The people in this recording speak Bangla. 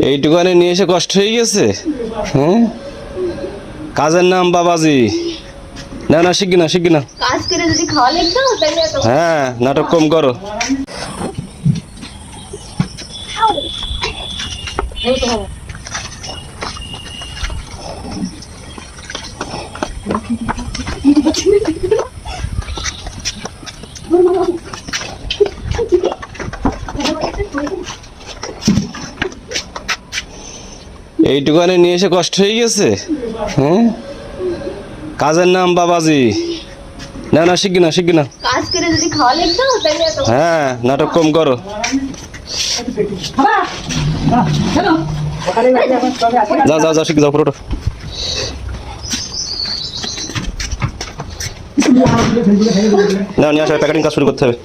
এইটুকানে নিয়ে এসে কষ্ট হয়ে গেছে। হ্যাঁ, কাজের নাম বাবাজি। না না, শিখি না শিখি না। কাজ করে যদি খাওয়া লাগতো তাহলে তো। হ্যাঁ, নাটক কম করো। এইটুকানে নিয়ে এসে কষ্ট হয়ে গেছে। হ্যাঁ, কাজের নাম বাবাজি। না না, শিখি না শিখি না। কাজ করে যদি খাওয়া লাগতো তাহলে তো। হ্যাঁ, নাটক কম করো। যাও যাও যাও, শিখে যাও পুরোটা। না, নিয়ে আসো, প্যাকেটিং কাজ শুরু করতে হবে।